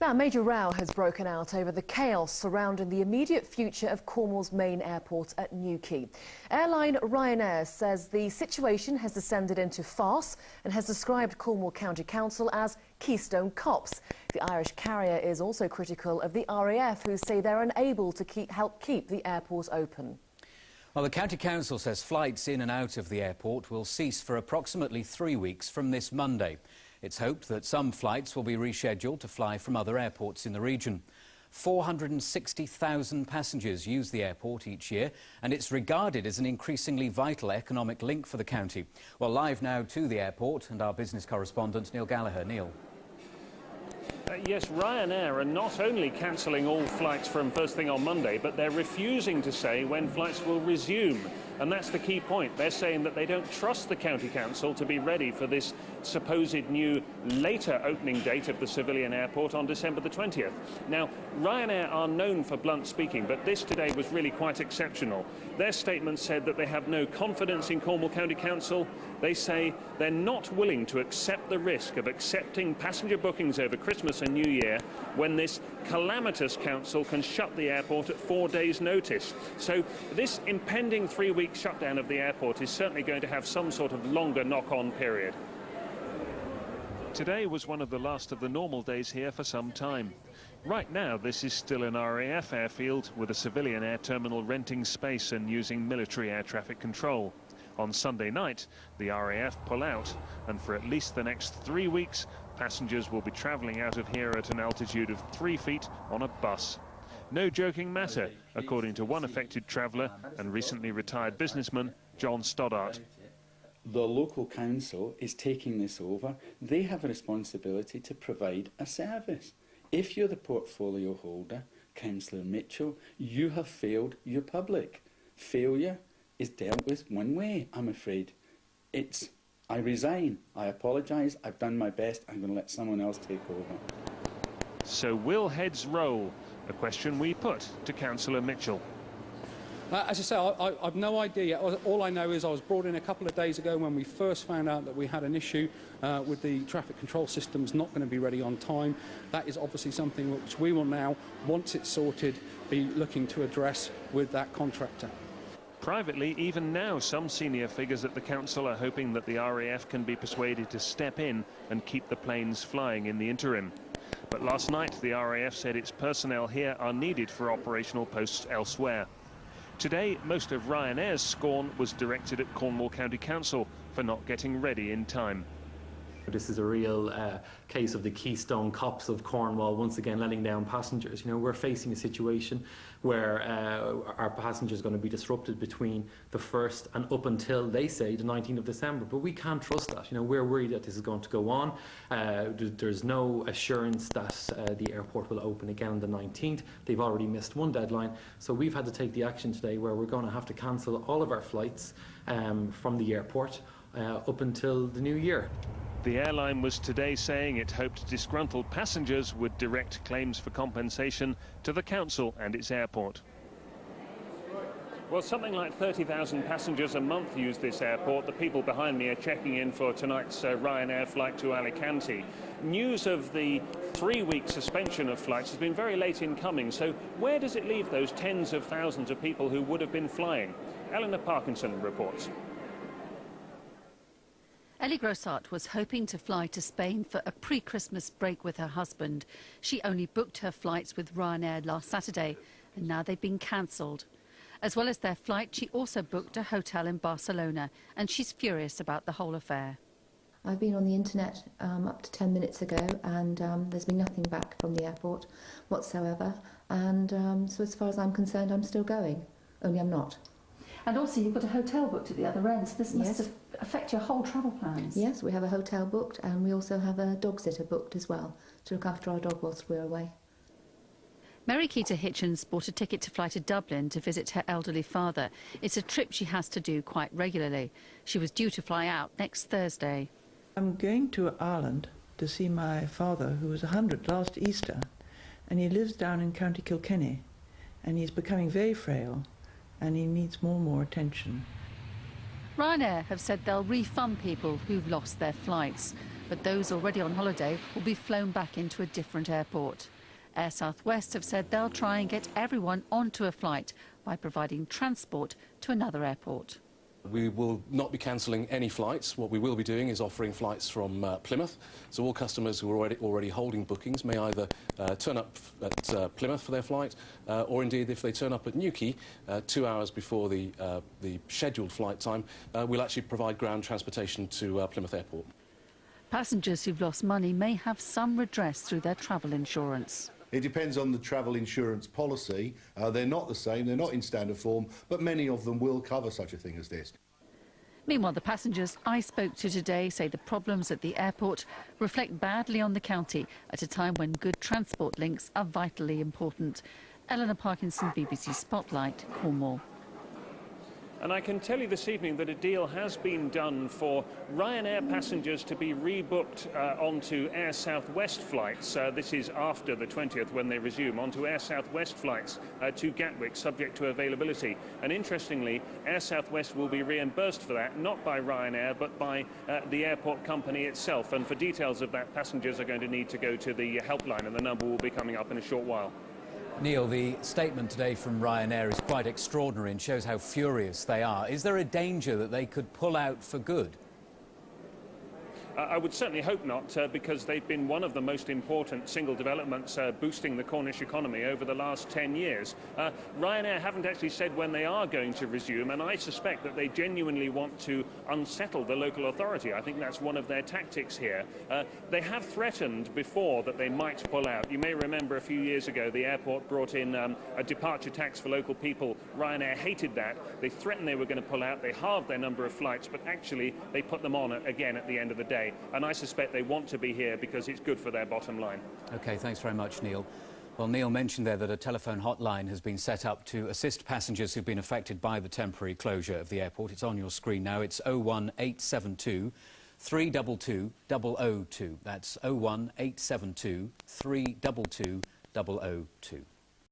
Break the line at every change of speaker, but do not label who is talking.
Now, a major row has broken out over the chaos surrounding the immediate future of Cornwall's main airport at Newquay. Airline Ryanair says the situation has descended into farce and has described Cornwall County Council as Keystone Cops. The Irish carrier is also critical of the RAF, who say they're unable to help keep the airport open.
Well, the County Council says flights in and out of the airport will cease for approximately 3 weeks from this Monday. It's hoped that some flights will be rescheduled to fly from other airports in the region. 460,000 passengers use the airport each year, and it's regarded as an increasingly vital economic link for the county. Well, live now to the airport, and our business correspondent Neil Gallagher. Neil.
Yes, Ryanair are not only cancelling all flights from first thing on Monday, but they're refusing to say when flights will resume. And that's the key point. They're saying that they don't trust the County Council to be ready for this supposed new later opening date of the civilian airport on December the 20th. Now, Ryanair are known for blunt speaking, but this today was really quite exceptional. Their statement said that they have no confidence in Cornwall County Council. They say they're not willing to accept the risk of accepting passenger bookings over Christmas and New Year when this calamitous council can shut the airport at 4 days' notice. So this impending 3-week shutdown of the airport is certainly going to have some sort of longer knock-on period. Today was one of the last of the normal days here for some time. Right now, this is still an RAF airfield with a civilian air terminal renting space and using military air traffic control. On Sunday night, the RAF pull out, and for at least the next 3 weeks, passengers will be travelling out of here at an altitude of 3 feet on a bus. No joking matter, according to one affected traveller and recently retired businessman, John Stoddart.
The local council is taking this over. They have a responsibility to provide a service. If you're the portfolio holder, Councillor Mitchell, you have failed your public. Failure is dealt with one way, I'm afraid. It's, I resign, I apologise, I've done my best, I'm going to let someone else take over.
So will heads roll? A question we put to Councillor Mitchell.
As I say, I've no idea. All I know is I was brought in a couple of days ago when we first found out that we had an issue with the traffic control systems not going to be ready on time. That is obviously something which we will now, once it's sorted, be looking to address with that contractor.
Privately, even now, some senior figures at the council are hoping that the RAF can be persuaded to step in and keep the planes flying in the interim. But last night, the RAF said its personnel here are needed for operational posts elsewhere. Today, most of Ryanair's scorn was directed at Cornwall County Council for not getting ready in time.
This is a real case of the Keystone Cops of Cornwall once again letting down passengers. You know, we're facing a situation where our passengers are going to be disrupted between the 1st and up until, they say, the 19th of December. But we can't trust that. You know, we're worried that this is going to go on. There's no assurance that the airport will open again on the 19th. They've already missed one deadline. So we've had to take the action today where we're going to have to cancel all of our flights from the airport up until the new year.
The airline was today saying it hoped disgruntled passengers would direct claims for compensation to the council and its airport. Well, something like 30,000 passengers a month use this airport. The people behind me are checking in for tonight's Ryanair flight to Alicante. News of the 3-week suspension of flights has been very late in coming, so where does it leave those tens of thousands of people who would have been flying? Eleanor Parkinson reports.
Ellie Grossart was hoping to fly to Spain for a pre-Christmas break with her husband. She only booked her flights with Ryanair last Saturday, and now they've been cancelled. As well as their flight, she also booked a hotel in Barcelona, and she's furious about the whole affair.
I've been on the internet up to 10 minutes ago, and there's been nothing back from the airport whatsoever. And so as far as I'm concerned, I'm still going, only I'm not.
And also you've got a hotel booked at the other end, so this must affect your whole travel plans.
Yes, we have a hotel booked, and we also have a dog sitter booked as well to look after our dog whilst we're away.
Mary Keita Hitchens bought a ticket to fly to Dublin to visit her elderly father. It's a trip she has to do quite regularly. She was due to fly out next Thursday.
I'm going to Ireland to see my father, who was 100 last Easter, and he lives down in County Kilkenny, and he's becoming very frail, and he needs more and more attention.
Ryanair have said they'll refund people who've lost their flights. but those already on holiday will be flown back into a different airport. Air South West have said they'll try and get everyone onto a flight by providing transport to another airport.
We will not be cancelling any flights. What we will be doing is offering flights from Plymouth. So all customers who are already holding bookings may either turn up at Plymouth for their flight, or indeed if they turn up at Newquay 2 hours before the scheduled flight time, we'll actually provide ground transportation to Plymouth Airport.
Passengers who've lost money may have some redress through their travel insurance.
It depends on the travel insurance policy. They're not the same, they're not in standard form, but many of them will cover such a thing as this.
Meanwhile, the passengers I spoke to today say the problems at the airport reflect badly on the county at a time when good transport links are vitally important. Eleanor Parkinson, BBC Spotlight, Cornwall.
And I can tell you this evening that a deal has been done for Ryanair passengers to be rebooked onto Air South West flights. This is after the 20th when they resume, onto Air South West flights to Gatwick, subject to availability. And interestingly, Air South West will be reimbursed for that, not by Ryanair, but by the airport company itself. And for details of that, passengers are going to need to go to the helpline, and the number will be coming up in a short while.
Neil, the statement today from Ryanair is quite extraordinary and shows how furious they are. Is there a danger that they could pull out for good?
I would certainly hope not, because they've been one of the most important single developments boosting the Cornish economy over the last 10 years. Ryanair haven't actually said when they are going to resume, and I suspect that they genuinely want to unsettle the local authority. I think that's one of their tactics here. They have threatened before that they might pull out. You may remember a few years ago the airport brought in a departure tax for local people. Ryanair hated that. They threatened they were going to pull out. They halved their number of flights, but actually they put them on again at the end of the day. And I suspect they want to be here because it's good for their bottom line. OK, thanks very much, Neil. Well, Neil mentioned there that a telephone hotline has been set up to assist passengers who've been affected by the temporary closure of the airport. It's on your screen now. It's 01872 322 002. That's 01872 322 002.